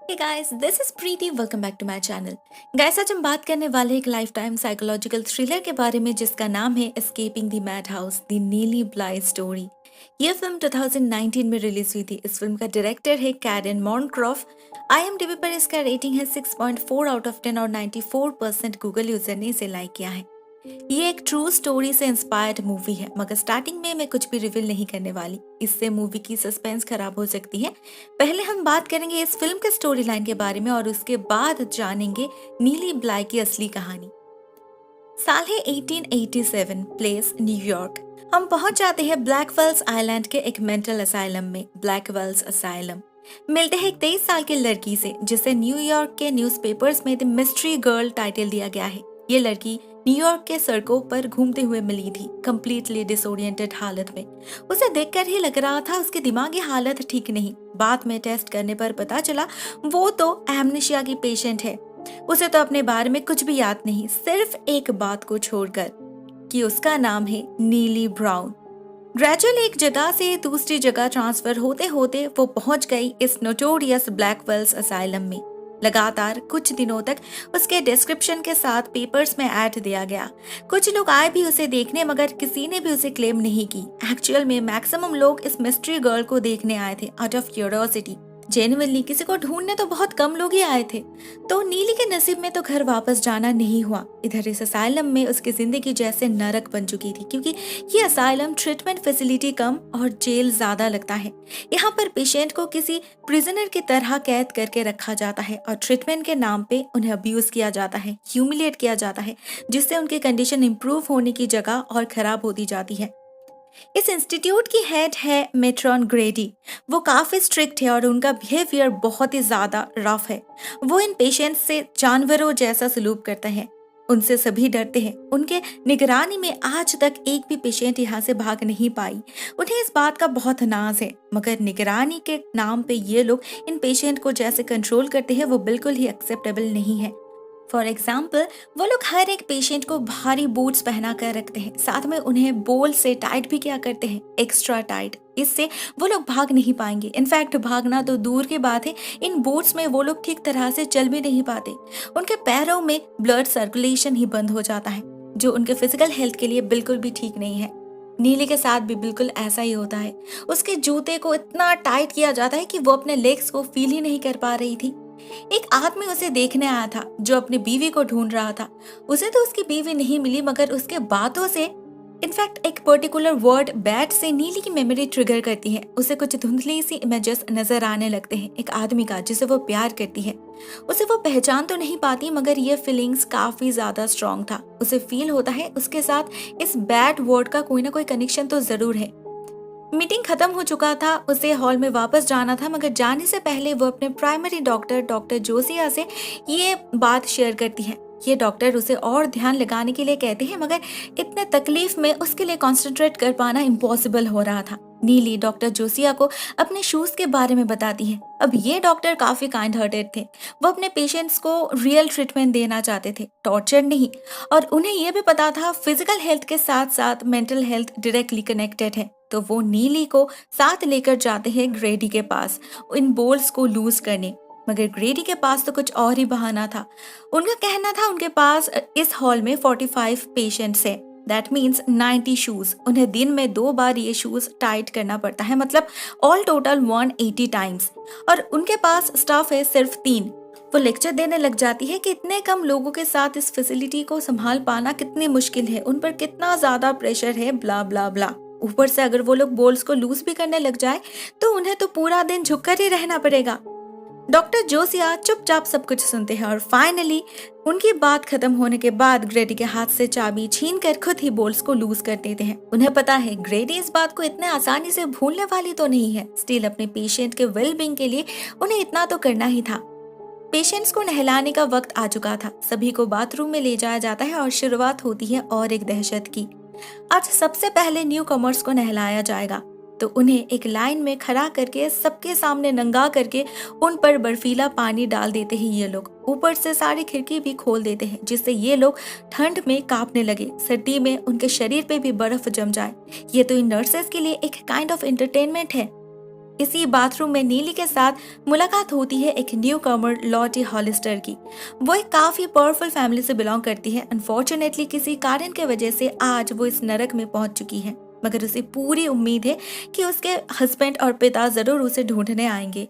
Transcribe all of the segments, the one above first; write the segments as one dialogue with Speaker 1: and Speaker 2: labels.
Speaker 1: Hey guys, this is Preeti. Welcome back to my channel. Guys, आज हम बात करने वाले एक लाइफ टाइम साइकोलॉजिकल थ्रिलर के बारे में जिसका नाम है escaping the mad house the नीली ब्लाइ स्टोरी। ये फिल्म 2019 में रिलीज हुई थी। इस फिल्म का डायरेक्टर है कैरन मॉनक्रॉफ। IMDb पर इसका रेटिंग है 6.4 आउट ऑफ 10 और 94% गूगल यूजर ने इसे लाइक किया है। ये एक ट्रू स्टोरी से इंस्पायर्ड मूवी है, मगर स्टार्टिंग में मैं कुछ भी रिवील नहीं करने वाली, इससे मूवी की सस्पेंस खराब हो सकती है। पहले हम बात करेंगे इस फिल्म के स्टोरी लाइन के बारे में और उसके बाद जानेंगे नीली ब्लाइ की असली कहानी। साल है 1887, प्लेस न्यूयॉर्क। हम पहुंच जाते हैं ब्लैकवेल्स आइलैंड के एक मेंटल असाइलम में। ब्लैकवेल्स असाइलम मिलते हैं एक 23 साल की लड़की से जिसे न्यूयॉर्क के न्यूज़पेपर्स में द मिस्ट्री गर्ल टाइटल दिया गया है। ये लड़की न्यूयॉर्क के सड़कों पर घूमते हुए मिली थी, कंप्लीटली डिसोरिएंटेड हालत में। उसे देखकर ही लग रहा था उसकी दिमागी हालत ठीक नहीं। बाद में टेस्ट करने पर पता चला वो तो एमनेशिया की पेशेंट है। उसे तो अपने बारे में कुछ भी याद नहीं, सिर्फ एक बात को छोड़कर कि उसका नाम है नीली ब्राउन। ग्रेजुअली एक जगह से दूसरी जगह ट्रांसफर होते होते वो पहुंच गई इस नोटोरियस ब्लैकवेल्स असाइलम में। लगातार कुछ दिनों तक उसके डिस्क्रिप्शन के साथ पेपर्स में ऐड दिया गया। कुछ लोग आए भी उसे देखने, मगर किसी ने भी उसे क्लेम नहीं की। एक्चुअल में मैक्सिमम लोग इस मिस्ट्री गर्ल को देखने आए थे आउट ऑफ क्यूरियोसिटी। जेन्युइनली किसी को ढूंढने तो बहुत कम लोग ही आए थे। तो नीली के नसीब में तो घर वापस जाना नहीं हुआ। इधर इस असाइलम में उसकी जिंदगी जैसे नरक बन चुकी थी, क्योंकि ये असाइलम ट्रीटमेंट फैसिलिटी कम और जेल ज्यादा लगता है। यहाँ पर पेशेंट को किसी प्रिजनर की तरह कैद करके रखा जाता है और ट्रीटमेंट के नाम पे उन्हें अब्यूज किया जाता है, ह्यूमिलिएट किया जाता है, जिससे उनकी कंडीशन इंप्रूव होने की जगह और खराब होती जाती है। इस इंस्टीट्यूट की हेड है मेट्रॉन ग्रेडी। वो काफी स्ट्रिक्ट है और उनका बिहेवियर बहुत ही ज्यादा रफ है। वो इन पेशेंट्स से जानवरों जैसा सलूक करते हैं। उनसे सभी डरते हैं। उनके निगरानी में आज तक एक भी पेशेंट यहाँ से भाग नहीं पाई। उन्हें इस बात का बहुत नाज है, मगर निगरानी के नाम पे ये लोग इन पेशेंट को जैसे कंट्रोल करते हैं वो बिल्कुल ही एक्सेप्टेबल नहीं है। फॉर एग्जाम्पल, वो लोग हर एक पेशेंट को भारी बूट्स पहना कर रखते हैं, साथ में उन्हें बोल से टाइट भी क्या करते हैं, एक्स्ट्रा टाइट। इससे वो लोग भाग नहीं पाएंगे। इनफैक्ट भागना तो दूर की बात है, इन बूट्स में वो लोग ठीक तरह से चल भी नहीं पाते। उनके पैरों में ब्लड सर्कुलेशन ही बंद हो जाता है, जो उनके फिजिकल हेल्थ के लिए बिल्कुल भी ठीक नहीं है। नीली के साथ भी बिल्कुल ऐसा ही होता है। उसके जूते को इतना टाइट किया जाता है कि वो अपने लेग्स को फील ही नहीं कर पा रही थी। एक आदमी उसे देखने आया था जो अपनी बीवी को ढूंढ रहा था। उसे तो उसकी बीवी नहीं मिली, मगर उसके बातों से, इनफैक्ट एक पर्टिकुलर वर्ड बैट से नीली की मेमोरी ट्रिगर करती है। उसे कुछ धुंधली सी इमेजेस नजर आने लगते हैं एक आदमी का जिसे वो प्यार करती है। उसे वो पहचान तो नहीं पाती, मगर ये फीलिंग्स काफी ज्यादा स्ट्रॉन्ग था। उसे फील होता है उसके साथ इस बैट वर्ड का कोई ना कोई कनेक्शन तो जरूर है। मीटिंग खत्म हो चुका था, उसे हॉल में वापस जाना था, मगर जाने से पहले वो अपने प्राइमरी डॉक्टर जोसिया से ये बात शेयर करती है। ये डॉक्टर उसे और ध्यान लगाने के लिए कहते हैं, मगर इतने तकलीफ में उसके लिए कंसंट्रेट कर पाना इम्पॉसिबल हो रहा था। नीली डॉक्टर जोसिया को अपने शूज के बारे में बताती है। अब ये डॉक्टर काफी काइंड हार्टेड थे। वो अपने पेशेंट्स को रियल ट्रीटमेंट देना चाहते थे, टॉर्चर नहीं। और उन्हें यह भी पता था फिजिकल हेल्थ के साथ साथ मेंटल हेल्थ डायरेक्टली कनेक्टेड है। तो वो नीली को साथ लेकर जाते हैं ग्रेडी के पास इन बोल्स को लूज करने। मगर ग्रेडी के पास तो कुछ और ही बहाना था। उनका कहना था उनके पास इस हॉल में 45 पेशेंट्स हैं। That means 90 shoes. उन्हें दिन में 2 बार ये शूज टाइट करना पड़ता है, मतलब ऑल टोटल 180 टाइम्स। और उनके पास स्टाफ है सिर्फ 3। वो लेक्चर देने लग जाती है कि इतने कम लोगों के साथ इस फैसिलिटी को संभाल पाना कितनी मुश्किल है, उन पर कितना ज्यादा प्रेशर है, ब्ला ब्ला ब्ला। ऊपर से अगर वो लोग बोल्स को लूज भी करने लग जाए तो उन्हें तो पूरा दिन झुककर ही रहना पड़ेगा। डॉक्टर जोसिया चुपचाप सब कुछ सुनते हैं और फाइनली उनकी बात खत्म होने के बाद ग्रेडी के हाथ से चाबी छीनकर खुद ही बोल्स को लूज कर देते हैं। उन्हें पता है ग्रेडी इस बात को इतने आसानी से भूलने वाली तो नहीं है। स्टिल अपने पेशेंट के वेलबींग के लिए उन्हें इतना तो करना ही था। पेशेंट्स को नहलाने का वक्त आ चुका था। सभी को बाथरूम में ले जाया जाता है और शुरुआत होती है और एक दहशत की। आज सबसे पहले न्यू कमर्स को नहलाया जाएगा, तो उन्हें एक लाइन में खड़ा करके सबके सामने नंगा करके उन पर बर्फीला पानी डाल देते हैं ये लोग। ऊपर से सारी खिड़की भी खोल देते हैं, जिससे ये लोग ठंड में कांपने लगे, सर्दी में उनके शरीर पे भी बर्फ जम जाए। ये तो इन नर्सेस के लिए एक काइंड ऑफ एंटरटेनमेंट है। इसी बाथरूम में नीली के साथ मुलाकात होती है एक न्यू कमर लॉटी हॉलिस्टर की। वो एक काफी पावरफुल फैमिली से बिलोंग करती है। अनफॉर्चुनेटली किसी कारण के वजह से आज वो इस नरक में पहुंच चुकी है, मगर उसे पूरी उम्मीद है कि उसके हस्बैंड और पिता जरूर उसे ढूंढने आएंगे।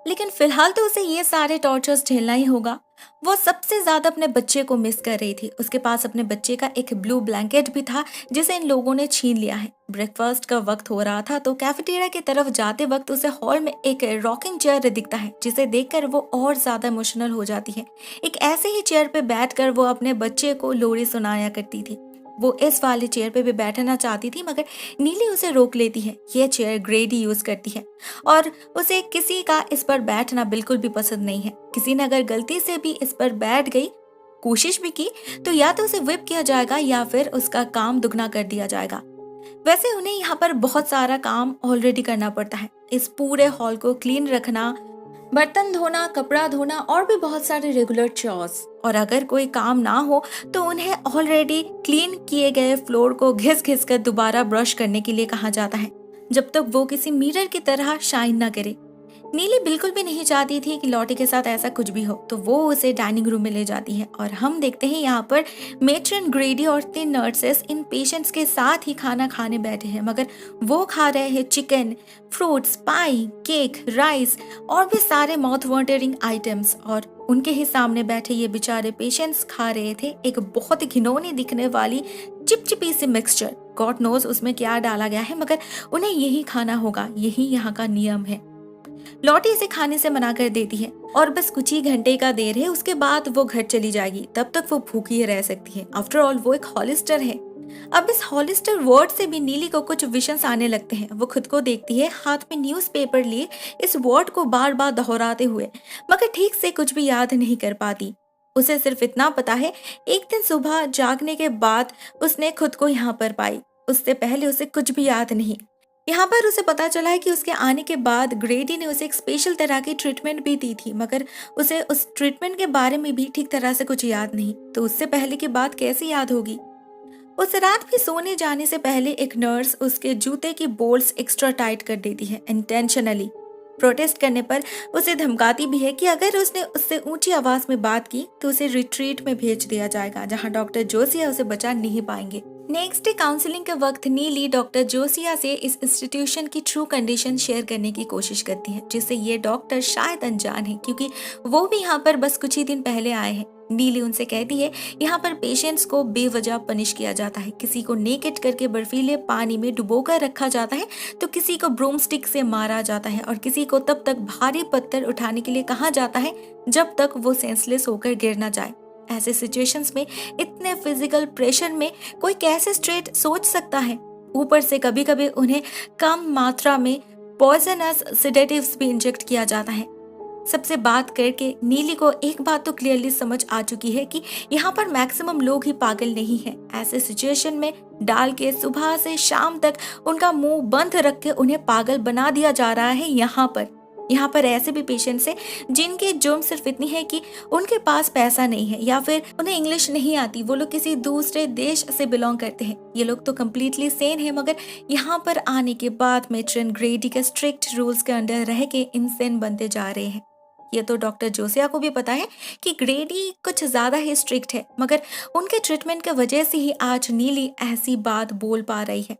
Speaker 1: लेकिन फिलहाल तो उसे ये सारे टॉर्चर्स झेलना ही होगा। वो सबसे ज्यादा अपने बच्चे को मिस कर रही थी। उसके पास अपने बच्चे का एक ब्लू ब्लैंकेट भी था जिसे इन लोगों ने छीन लिया है। ब्रेकफास्ट का वक्त हो रहा था तो कैफेटेरिया की तरफ जाते वक्त उसे हॉल में एक रॉकिंग चेयर दिखता है, जिसे देखकर वो और ज्यादा इमोशनल हो जाती है। एक ऐसे ही चेयर पे बैठकर वो अपने बच्चे को लोरी सुनाया करती थी। वो इस वाले चेयर पे भी बैठना चाहती थी, मगर नीली उसे रोक लेती है। ये चेयर ग्रेडी यूज करती है और उसे किसी का इस पर बैठना बिल्कुल भी पसंद नहीं है। किसी ने अगर गलती से भी इस पर बैठ गई, कोशिश भी की, तो या तो उसे व्हिप किया जाएगा या फिर उसका काम दुगना कर दिया जाएगा। वैसे उन्हें यहाँ पर बहुत सारा काम ऑलरेडी करना पड़ता है। इस पूरे हॉल को क्लीन रखना, बर्तन धोना, कपड़ा धोना और भी बहुत सारे रेगुलर चॉर्स। और अगर कोई काम ना हो तो उन्हें ऑलरेडी क्लीन किए गए फ्लोर को घिस घिस कर दोबारा ब्रश करने के लिए कहा जाता है, जब तक वो किसी मिरर की तरह शाइन ना करे। नीली बिल्कुल भी नहीं चाहती थी कि लॉटी के साथ ऐसा कुछ भी हो, तो वो उसे डाइनिंग रूम में ले जाती है और हम देखते हैं यहाँ पर मेट्रन ग्रेडी और 3 नर्सेस इन पेशेंट्स के साथ ही खाना खाने बैठे हैं, मगर वो खा रहे हैं चिकन, फ्रूट्स, पाई, केक, राइस और भी सारे माउथ वाटरिंग आइटम्स। और उनके ही सामने बैठे ये बेचारे पेशेंट्स खा रहे थे एक बहुत ही घिनौनी दिखने वाली चिपचिपी सी मिक्सचर। गॉड नोज उसमें क्या डाला गया है, मगर उन्हें यही खाना होगा, यही यहाँ का नियम है। लॉटी इसे खाने से मना कर देती है और बस कुछ ही घंटे का देर है, उसके बाद वो घर चली जाएगी। तब तक वो भूखी रह सकती है। आफ्टर ऑल वो एक हॉलिस्टर है। अब इस हॉलिस्टर वर्ड से भी नीली को कुछ विजन्स आने लगते हैं। वो खुद को देखती है हाथ में न्यूज़पेपर लिए इस वर्ड को बार बार दोहराते हुए, मगर ठीक से कुछ भी याद नहीं कर पाती। उसे सिर्फ इतना पता है, एक दिन सुबह जागने के बाद उसने खुद को यहाँ पर पाई। उससे पहले उसे कुछ भी याद नहीं। यहाँ पर उसे पता चला है कि उसके आने के बाद ग्रेडी ने उसे एक स्पेशल तरह की ट्रीटमेंट भी दी थी, मगर उसे उस ट्रीटमेंट के बारे में भी ठीक तरह से कुछ याद नहीं। तो उससे पहले की बात कैसे याद होगी? उस रात भी सोने जाने से पहले एक नर्स उसके जूते की बोल्ट्स एक्स्ट्रा टाइट कर देती है इंटेंशनली। प्रोटेस्ट करने पर उसे धमकाती भी है कि अगर उसने उससे ऊंची आवाज में बात की तो उसे रिट्रीट में भेज दिया जाएगा, जहां डॉक्टर जोसिया उसे बचा नहीं पाएंगे। नेक्स्ट डे काउंसलिंग के वक्त नीली डॉक्टर जोसिया से इस इंस्टीट्यूशन की ट्रू कंडीशन शेयर करने की कोशिश करती है, जिससे ये डॉक्टर शायद अनजान है क्योंकि वो भी यहाँ पर बस कुछ ही दिन पहले आए हैं। नीली उनसे कहती है यहाँ पर पेशेंट्स को बेवजह पनिश किया जाता है, किसी को नेकेड करके बर्फीले पानी में डुबोकर रखा जाता है, तो किसी को ब्रूमस्टिक से मारा जाता है और किसी को तब तक भारी पत्थर उठाने के लिए कहा जाता है जब तक वो सेंसलेस होकर गिर ना जाए। ऐसे सिचुएशंस में इतने फिजिकल प्रेशर में कोई कैसे स्ट्रेट सोच सकता है? ऊपर से कभी कभी उन्हें कम मात्रा में पॉइजनस सेडेटिव्स भी इंजेक्ट किया जाता है। सबसे बात करके नीली को एक बात तो क्लियरली समझ आ चुकी है कि यहाँ पर मैक्सिमम लोग ही पागल नहीं हैं। ऐसे सिचुएशन में डाल के सुबह से शाम तक उनका मुंह बंद रख के उन्हें पागल बना दिया जा रहा है। यहाँ पर ऐसे भी पेशेंट्स हैं जिनके जुर्म सिर्फ इतनी है कि उनके पास पैसा नहीं है या फिर उन्हें इंग्लिश नहीं आती, वो लोग किसी दूसरे देश से बिलोंग करते हैं। ये लोग तो कम्प्लीटली सेन है, मगर यहाँ पर आने के बाद मेट्रन ग्रेडी के स्ट्रिक्ट रूल्स के अंडर रह के इनसेन बनते जा रहे हैं। ये तो डॉक्टर जोसिया को भी पता है कि ग्रेडी कुछ ज्यादा ही स्ट्रिक्ट है, मगर उनके ट्रीटमेंट की वजह से ही आज नीली ऐसी बात बोल पा रही है।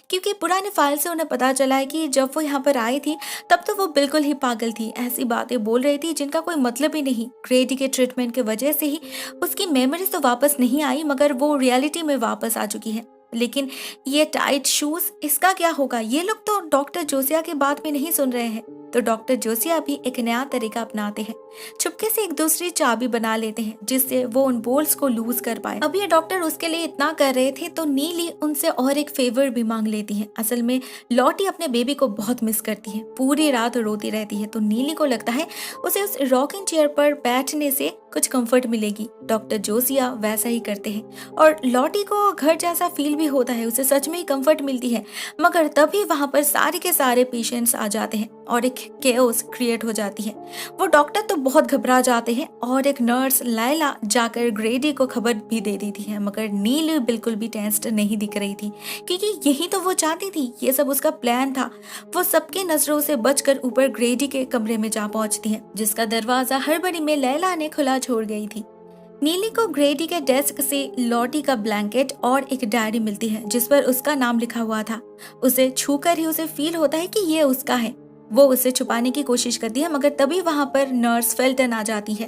Speaker 1: क्योंकि पुराने फाइल से उन्हें पता चला है कि जब वो यहाँ पर आई थी तब तो वो बिल्कुल ही पागल थी, ऐसी बातें बोल रही थी जिनका कोई मतलब ही नहीं। ग्रेडी के ट्रीटमेंट की वजह से ही उसकी मेमोरीज तो वापस नहीं आई, मगर वो रियलिटी में वापस आ चुकी है। लेकिन ये टाइट शूज, इसका क्या होगा? ये लोग तो डॉक्टर जोसिया की बात भी नहीं सुन रहे हैं। तो डॉक्टर जोसिया भी एक नया तरीका अपनाते हैं, चुपके से एक दूसरी चाबी बना लेते हैं जिससे वो उन बोल्ट्स को लूज कर पाए। अब ये डॉक्टर उसके लिए इतना कर रहे थे तो नीली उनसे और एक फेवर भी मांग लेती है। असल में लॉटी अपने बेबी को बहुत मिस करती है, पूरी रात रोती रहती है, तो नीली को लगता है उसे उस रॉकिंग चेयर पर बैठने से कुछ कंफर्ट मिलेगी। डॉक्टर जोसिया वैसा ही करते हैं और लॉटी को घर जैसा फील भी होता है, उसे सच में ही कंफर्ट मिलती है। मगर तभी वहां पर सारे के सारे पेशेंट्स आ जाते हैं और एक केओस क्रिएट हो जाती है। वो डॉक्टर तो बहुत घबरा जाते हैं और एक नर्स लायला जाकर ग्रेडी को खबर भी दे देती है, मगर नीली बिल्कुल भी टेंस्ड नहीं दिख रही थी क्योंकि यही तो वो चाहती थी, ये सब उसका प्लान था। वो सबके नजरों से बचकर ऊपर ग्रेडी के कमरे में जा पहुंचती है, जिसका दरवाजा हड़बड़ी में लैला ने खुला छोड़ गई थी। नीली को ग्रेडी के डेस्क से लॉटी का ब्लैंकेट और एक डायरी मिलती है जिस पर उसका नाम लिखा हुआ था। उसे छूकर ही उसे फील होता है कि ये उसका है। वो उसे छुपाने की कोशिश करती है, मगर तभी वहां पर नर्स फेल्टन आ जाती है।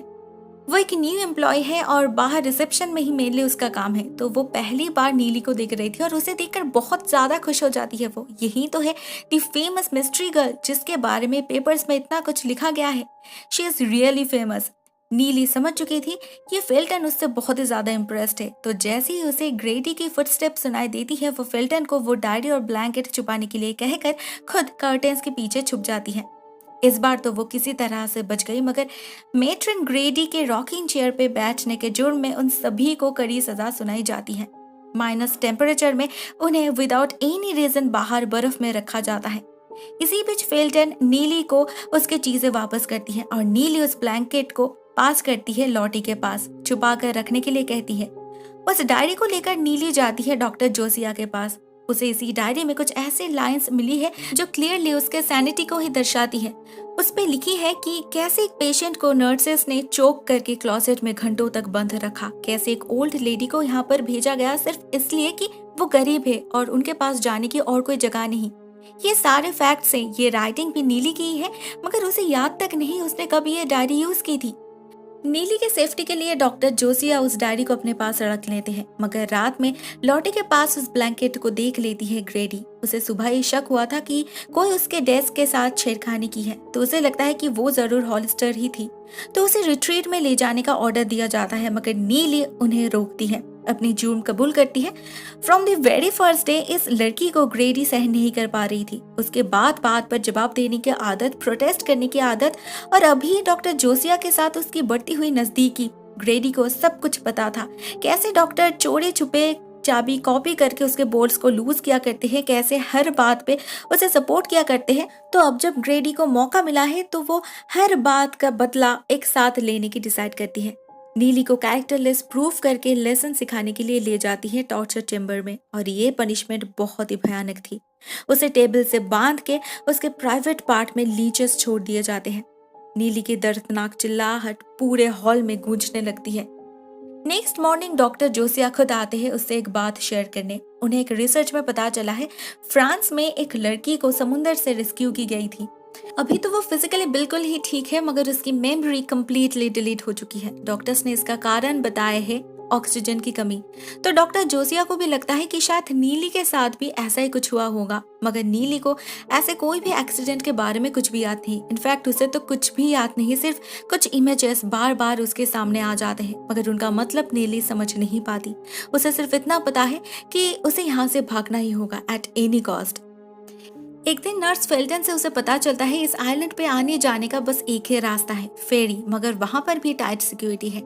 Speaker 1: वो एक न्यू एम्प्लॉय है और बाहर रिसेप्शन में ही मेनली उसका काम है, तो वो पहली बार नीली को देख रही थी और उसे देखकर बहुत ज्यादा खुश हो जाती है। वो यही तो है दी फेमस मिस्ट्री गर्ल जिसके बारे में पेपर्स में इतना कुछ लिखा गया है। She is really famous. नीली समझ चुकी थी कि फेल्टन उससे बहुत ही ज्यादा इम्प्रेस्ड है, तो जैसे ही उसे ग्रेडी की फुटस्टेप सुनाई देती है, वो फेल्टन को वो डायरी और ब्लैंकेट छुपाने के लिए कहकर खुद कर्टेन्स के पीछे छुप जाती है। इस बार तो वो किसी तरह से बच गई, मगर मेट्रन ग्रेडी के रॉकिंग चेयर पे बैठने के जुर्म में उन सभी को कड़ी सजा सुनाई जाती है। माइनस टेम्परेचर में उन्हें विदाउट एनी रीजन बाहर बर्फ में रखा जाता है। इसी बीच फेल्टन नीली को उसके चीजें वापस करती है और नीली उस ब्लैंकेट को पास करती है लॉटी के पास, छुपा कर रखने के लिए कहती है। उस डायरी को लेकर नीली जाती है डॉक्टर जोसिया के पास। उसे इसी डायरी में कुछ ऐसे लाइंस मिली है जो क्लियरली उसके सैनिटी को ही दर्शाती है। उस पे लिखी है कि कैसे एक पेशेंट को नर्सेस ने चोक करके क्लोसेट में घंटों तक बंद रखा, कैसे एक ओल्ड लेडी को यहाँ पर भेजा गया सिर्फ इसलिए कि वो गरीब है और उनके पास जाने की और कोई जगह नहीं। ये सारे फैक्ट्स हैं। ये राइटिंग भी नीली की ही है, मगर उसे याद तक नहीं उसने कभी ये डायरी यूज की थी। नीली के सेफ्टी के लिए डॉक्टर जोसिया उस डायरी को अपने पास रख लेते हैं, मगर रात में लॉटी के पास उस ब्लैंकेट को देख लेती है ग्रेडी। उसे सुबह ही शक हुआ था कि कोई उसके डेस्क के साथ छेड़खानी की है, तो उसे लगता है कि वो जरूर हॉलिस्टर ही थी, तो उसे रिट्रीट में ले जाने का ऑर्डर दिया जाता है, मगर नीली उन्हें रोकती है, अपनी जुर्म कबूल करती है। From the very first day इस लड़की को ग्रेडी सहन नहीं कर पा रही थी। उसके बात बात पर जवाब देने की आदत, प्रोटेस्ट करने की आदत और अभी डॉक्टर जोसिया के साथ उसकी बढ़ती हुई नजदीकी। ग्रेडी को सब कुछ पता था, कैसे डॉक्टर चोरी छुपे चाबी कॉपी करके उसके बोल्ट्स को लूज किया करते हैं, कैसे हर बात पे उसे सपोर्ट किया करते हैं। तो अब जब ग्रेडी को मौका मिला है तो वो हर बात का बदला एक साथ लेने की डिसाइड करती है। नीली को कैरेक्टरलेस प्रूफ करके लेसन सिखाने के लिए ले जाती है टॉर्चर चेम्बर में, और ये पनिशमेंट बहुत ही भयानक थी। उसे टेबल से बांध के उसके प्राइवेट पार्ट में लीचेस छोड़ दिए जाते हैं। नीली की दर्दनाक चिल्लाहट पूरे हॉल में गूंजने लगती है। नेक्स्ट मॉर्निंग डॉक्टर जोसिया खुद आते हैं उससे एक बात शेयर करने। उन्हें एक रिसर्च में पता चला है फ्रांस में एक लड़की को समुंदर से रेस्क्यू की गई थी। अभी तो वो फिजिकली बिल्कुल ही ठीक है, मगर उसकी मेमोरी कंप्लीटली डिलीट हो चुकी है। डॉक्टर्स ने इसका कारण बताया है ऑक्सीजन की कमी। तो डॉक्टर जोसिया को भी लगता है कि शायद नीली के साथ भी ऐसा ही कुछ हुआ होगा, मगर नीली को ऐसे कोई भी एक्सीडेंट के बारे में कुछ भी याद नहीं। इनफैक्ट उसे तो कुछ भी याद नहीं, सिर्फ कुछ इमेजेस बार बार उसके सामने आ जाते हैं, मगर उनका मतलब नीली समझ नहीं पाती। उसे सिर्फ इतना पता है कि उसे यहाँ से भागना ही होगा एट एनी कॉस्ट। एक दिन नर्स फेल्टन से उसे पता चलता है इस आइलैंड पे आने जाने का बस एक ही रास्ता है, फेरी, मगर वहां पर भी टाइट सिक्योरिटी है।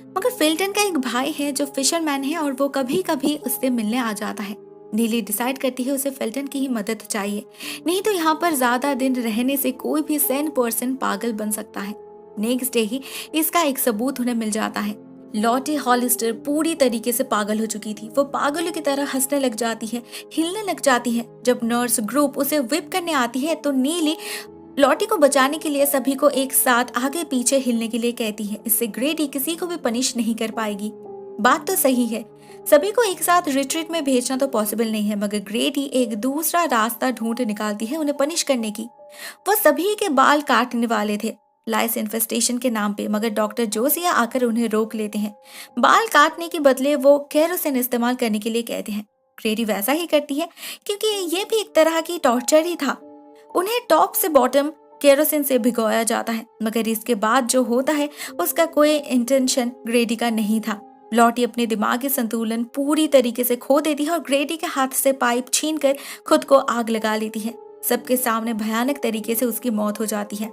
Speaker 1: मगर फेल्टन का एक भाई है जो फिशरमैन है और वो कभी कभी उससे मिलने आ जाता है। नीली डिसाइड करती है उसे फेल्टन की ही मदद चाहिए, नहीं तो यहाँ पर ज्यादा दिन रहने से कोई भी सेन पर्सन पागल बन सकता है। नेक्स्ट डे ही इसका एक सबूत उन्हें मिल जाता है। लॉटी हॉलिस्टर पूरी तरीके से पागल हो चुकी थी। वो पागलों की तरह हंसने लग जाती है, हिलने लग जाती है। जब नर्स ग्रुप उसे व्हिप करने आती है तो नीली लॉटी को बचाने के लिए सभी को एक साथ आगे पीछे हिलने के लिए कहती है। इससे ग्रेडी किसी को भी पनिश नहीं कर पाएगी। बात तो सही है, सभी को एक साथ रिट्रीट में भेजना तो पॉसिबल नहीं है, मगर ग्रेडी एक दूसरा रास्ता ढूंढ निकालती है उन्हें पनिश करने की। वो सभी के बाल काटने वाले थे लाइस इन्फेस्टेशन के नाम पे, मगर डॉक्टर जोसिया आकर उन्हें रोक लेते हैं। बाल काटने के बदले वो केरोसिन इस्तेमाल करने के लिए कहते हैं। ग्रेडी वैसा ही करती है क्योंकि ये भी एक तरह की टॉर्चर ही था। उन्हें टॉप से बॉटम केरोसिन से भिगोया जाता है, मगर इसके बाद जो होता है उसका कोई इंटेंशन ग्रेडी का नहीं था। लॉटी अपने दिमागी संतुलन पूरी तरीके से खो देती है और ग्रेडी के हाथ से पाइप छीनकर खुद को आग लगा लेती है। सबके सामने भयानक तरीके से उसकी मौत हो जाती है।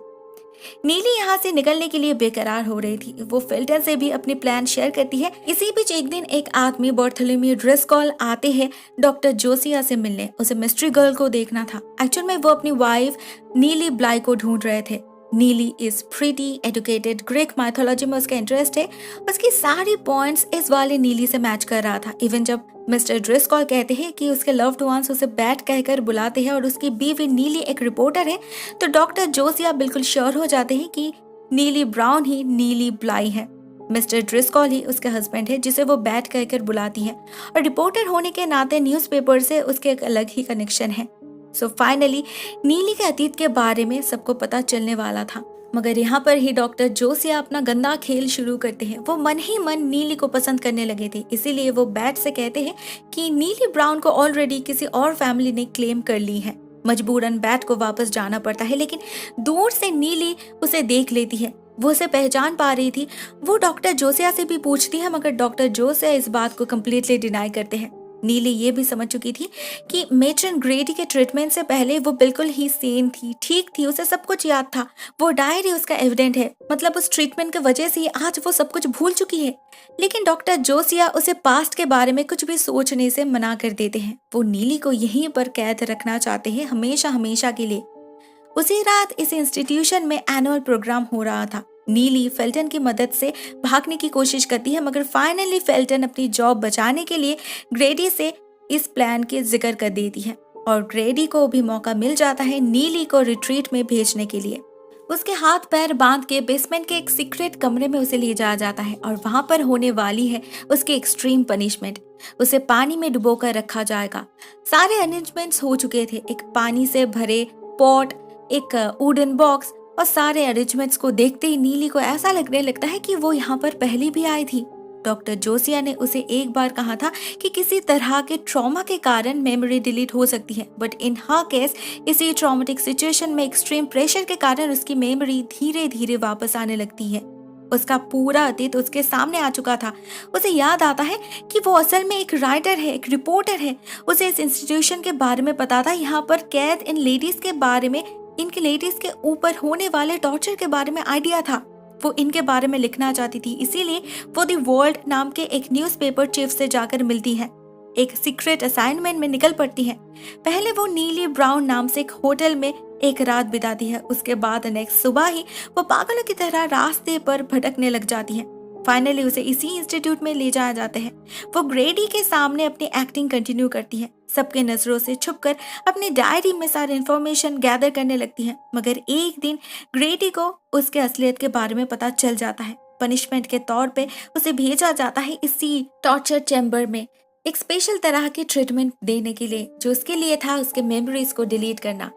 Speaker 1: नीली यहाँ से निकलने के लिए बेकरार हो रही थी। वो फेल्टन से भी अपनी प्लान शेयर करती है। इसी बीच एक दिन एक आदमी बार्थोलोम्यू ड्रिस्कॉल आते हैं डॉक्टर जोसिया से मिलने। उसे मिस्ट्री गर्ल को देखना था। एक्चुअल में वो अपनी वाइफ नीली ब्लाई को ढूंढ रहे थे। नीली is pretty educated, Greek mythology में उसका इंटरेस्ट है। उसकी सारी पॉइंट्स इस वाले नीली से मैच कर रहा था। इवन जब मिस्टर ड्रिस्कॉल कहते हैं कि उसके लव्ड वंस उसे बैट कहकर बुलाते हैं और उसकी बीवी नीली एक रिपोर्टर है, तो डॉक्टर जोसिया बिल्कुल श्योर हो जाते हैं कि नीली ब्राउन ही नीली ब्लाई है। मिस्टर ड्रिस्कॉल ही उसके हस्बैंड है जिसे वो बैट कहकर बुलाती है, और रिपोर्टर होने के नाते न्यूज़पेपर से उसके एक अलग ही कनेक्शन है। सो फाइनली नीली के अतीत के बारे में सबको पता चलने वाला था, मगर यहाँ पर ही डॉक्टर जोसिया अपना गंदा खेल शुरू करते हैं। वो मन ही मन नीली को पसंद करने लगे थे, इसीलिए वो बैट से कहते हैं कि नीली ब्राउन को ऑलरेडी किसी और फैमिली ने क्लेम कर ली है। मजबूरन बैट को वापस जाना पड़ता है, लेकिन दूर से नीली उसे देख लेती है। वो उसे पहचान पा रही थी। वो डॉक्टर जोसिया से भी पूछती है, मगर डॉक्टर जोसिया इस बात को कम्प्लीटली डिनाई करते हैं। नीली ये भी समझ चुकी थी कि मेट्रन ग्रेडी के ट्रीटमेंट से पहले वो बिल्कुल ही सेन थी, ठीक थी, उसे सब कुछ याद था। वो डायरी उसका एविडेंट है, मतलब उस ट्रीटमेंट की वजह से ही आज वो सब कुछ भूल चुकी है। लेकिन डॉक्टर जोसिया उसे पास्ट के बारे में कुछ भी सोचने से मना कर देते हैं। वो नीली को यहीं पर कैद रखना चाहते हैं, हमेशा हमेशा के लिए। उसी रात इस इंस्टीट्यूशन में एनुअल प्रोग्राम हो रहा था। नीली फेल्टन की मदद से भागने की कोशिश करती है, मगर फाइनली फेल्टन अपनी जॉब बचाने के लिए ग्रेडी से इस प्लान के जिक्र कर देती है, और ग्रेडी को भी मौका मिल जाता है नीली को रिट्रीट में भेजने के लिए। उसके हाथ पैर बांध के बेसमेंट के एक सीक्रेट कमरे में उसे ले जाया जाता है, और वहां पर होने वाली है उसकी एक्सट्रीम पनिशमेंट। उसे पानी में डुबोकर रखा जाएगा। सारे अरेंजमेंट्स हो चुके थे, एक पानी से भरे पॉट, एक वुडन बॉक्स, और सारे अरेंजमेंट्स को देखते ही नीली को ऐसा लगने लगता है कि वो यहाँ पर पहले भी आई थी। डॉक्टर जोसिया ने उसे एक बार कहा था कि किसी तरह के ट्रॉमा के कारण मेमोरी डिलीट हो सकती है, बट इन हर केस इसी ट्रॉमेटिक सिचुएशन में एक्सट्रीम प्रेशर के कारण उसकी मेमोरी धीरे धीरे वापस आने लगती है। उसका पूरा अतीत उसके सामने आ चुका था। उसे याद आता है कि वो असल में एक राइटर है, एक रिपोर्टर है। उसे इस इंस्टीट्यूशन के बारे में पता था, यहाँ पर कैद इन लेडीज के बारे में, इनके लेडीज के ऊपर होने वाले टॉर्चर के बारे में आइडिया था। वो इनके बारे में लिखना चाहती थी, इसीलिए वो द वर्ल्ड नाम के एक न्यूज़पेपर चीफ से जाकर मिलती है, एक सीक्रेट असाइनमेंट में निकल पड़ती है। पहले वो नीली ब्राउन नाम से एक होटल में एक रात बिताती है, उसके बाद नेक्स्ट सुबह ही वो पागलों की तरह रास्ते पर भटकने लग जाती है। फाइनली उसे इसी इंस्टीट्यूट में ले जाया जाता है। वो ग्रेडी के सामने अपनी एक्टिंग कंटिन्यू करती है, सबके नजरों से छुपकर अपनी डायरी में सारी इंफॉर्मेशन गैदर करने लगती है। मगर एक दिन ग्रेडी को उसके असलियत के बारे में पता चल जाता है। पनिशमेंट के तौर पे उसे भेजा जाता है इसी टॉर्चर चैम्बर में, एक स्पेशल तरह की ट्रीटमेंट देने के लिए, जो उसके लिए था उसके मेमोरीज को डिलीट करना।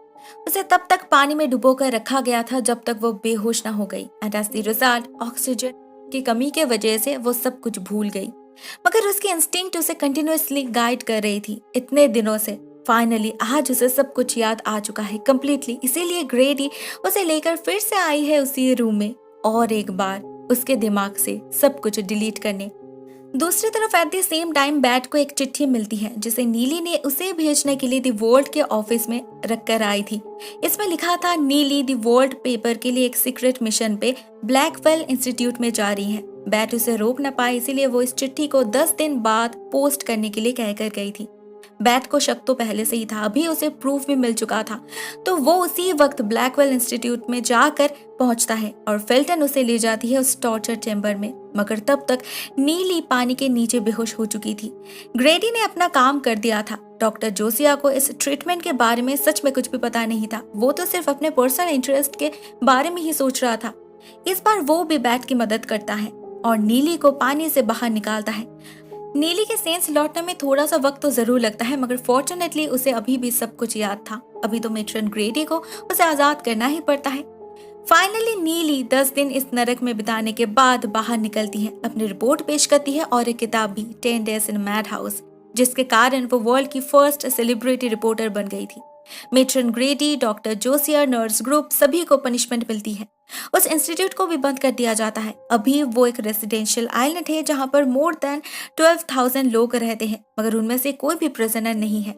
Speaker 1: उसे तब तक पानी में डुबोकर रखा गया था जब तक वो बेहोश न हो गई, and as the result oxygen की कमी के वजह से वो सब कुछ भूल गई। मगर उसकी इंस्टिंक्ट उसे कंटिन्यूअसली गाइड कर रही थी इतने दिनों से। फाइनली आज उसे सब कुछ याद आ चुका है कंप्लीटली, इसीलिए ग्रेडी उसे लेकर फिर से आई है उसी रूम में, और एक बार उसके दिमाग से सब कुछ डिलीट करने। दूसरी तरफ at the same time bat को एक चिट्ठी मिलती है, जिसे नीली ने उसे भेजने के लिए द वर्ल्ड के ऑफिस में रख कर आई थी। इसमें लिखा था नीली द वर्ल्ड पेपर के लिए एक सीक्रेट मिशन पे ब्लैकवेल इंस्टीट्यूट में जा रही है। बैट उसे रोक न पाए, इसीलिए वो इस चिट्ठी को 10 दिन बाद पोस्ट करने के लिए कहकर गई थी। बैट को शक तो पहले से ही था, अभी उसे प्रूफ भी मिल चुका था, तो वो उसी वक्त ब्लैकवेल इंस्टीट्यूट में जाकर पहुंचता है, और फेल्टन उसे ले जाती है उस टॉर्चर चैम्बर में। मगर तब तक नीली पानी के नीचे बेहोश हो चुकी थी। ग्रेडी ने अपना काम कर दिया था। डॉक्टर जोसिया को इस ट्रीटमेंट के बारे में सच में कुछ भी पता नहीं था, वो तो सिर्फ अपने पर्सनल इंटरेस्ट के बारे में ही सोच रहा था। इस बार वो भी बैट की मदद करता है और नीली को पानी से बाहर निकालता है। नीली के सेंस लौटने में थोड़ा सा वक्त तो जरूर लगता है, मगर फॉर्चुनेटली उसे अभी भी सब कुछ याद था। अभी तो मेट्रन ग्रेडी को उसे आजाद करना ही पड़ता है। फाइनली नीली 10 दिन इस नरक में बिताने के बाद बाहर निकलती है, अपनी रिपोर्ट पेश करती है और एक किताब भी, 10 डेज इन मैड हाउस, जिसके कारण वो वर्ल्ड की फर्स्ट सेलिब्रिटी रिपोर्टर बन गई थी। Matron Grady, doctor Josiah, nurse group सभी को पनिशमेंट मिलती है। उस इंस्टीट्यूट को भी बंद कर दिया जाता है। अभी वो एक रेसिडेंशियल आइलैंड है जहां पर मोर देन 12,000 लोग रहते हैं, मगर उनमें से कोई भी प्रिजनर नहीं है।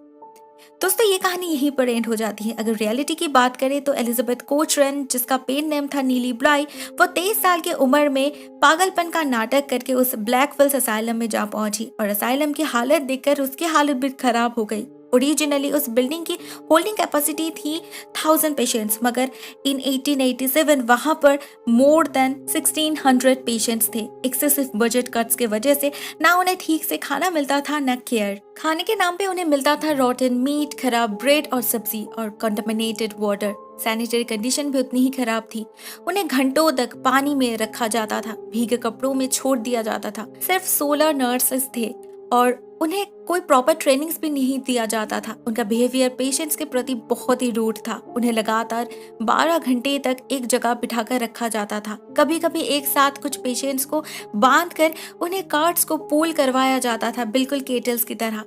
Speaker 1: दोस्तों ये कहानी यहीं पर एंड हो जाती है। अगर रियलिटी की बात करें तो एलिजाबेथ कोचरन, जिसका पेन नेम था नीली ब्लाई, वो 23 साल की उम्र में पागलपन का नाटक करके उस ब्लैकवेल्स असाइलम में जा पहुंची, और असाइलम की हालत देखकर उसकी हालत भी खराब हो गई। ओरिजिनली उस बिल्डिंग की होल्डिंग कैपेसिटी थी 1000 पेशेंट्स, मगर इन 1887 वहां पर मोर देन 1600 पेशेंट्स थे। एक्सेसिव बजट कट्स के वजह से ना उन्हें ठीक से खाना मिलता था न केयर। खाने के नाम पे उन्हें मिलता था रॉटन मीट, खराब ब्रेड और सब्जी और कंटामिनेटेड वाटर। सैनिटरी कंडीशन भी उतनी ही खराब थी। उन्हें घंटों तक पानी में रखा जाता था, भीगे कपड़ों में छोड़ दिया जाता था। सिर्फ 16 नर्सेस थे और उन्हें कोई प्रॉपर ट्रेनिंग्स भी नहीं दिया जाता था। उनका बिहेवियर पेशेंट्स के प्रति बहुत ही रूड था। उन्हें लगातार 12 घंटे तक एक जगह बिठाकर रखा जाता था। कभी कभी एक साथ कुछ पेशेंट्स को बांधकर उन्हें कार्ड्स को पूल करवाया जाता था, बिल्कुल केटल्स की तरह।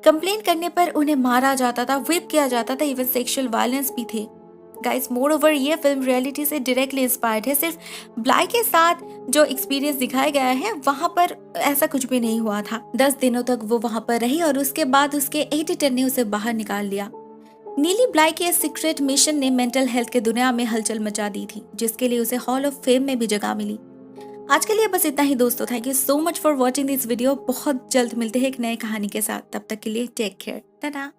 Speaker 1: कंप्लेन करने पर उन्हें मारा जाता था, व्हिप किया जाता था, इवन सेक्सुअल वायलेंस भी थे। गाइस, मोर ओवर ये फिल्म रियलिटी से डायरेक्टली इंस्पायर्ड है। सिर्फ ब्लाई के साथ जो एक्सपीरियंस दिखाया गया है वहां पर ऐसा कुछ भी नहीं हुआ था। 10 दिनों तक वो वहां पर रही और उसके बाद उसके एडिटर ने उसे बाहर निकाल लिया। नीली ब्लाई के सीक्रेट मिशन ने मेंटल हेल्थ के दुनिया में हलचल मचा दी थी, जिसके लिए उसे हॉल ऑफ फेम में भी जगह मिली। आज के लिए बस इतना ही दोस्तों। Thank you so much for watching this video. बहुत जल्द मिलते हैं एक नई कहानी के साथ। तब तक के लिए टेक केयर, टाटा।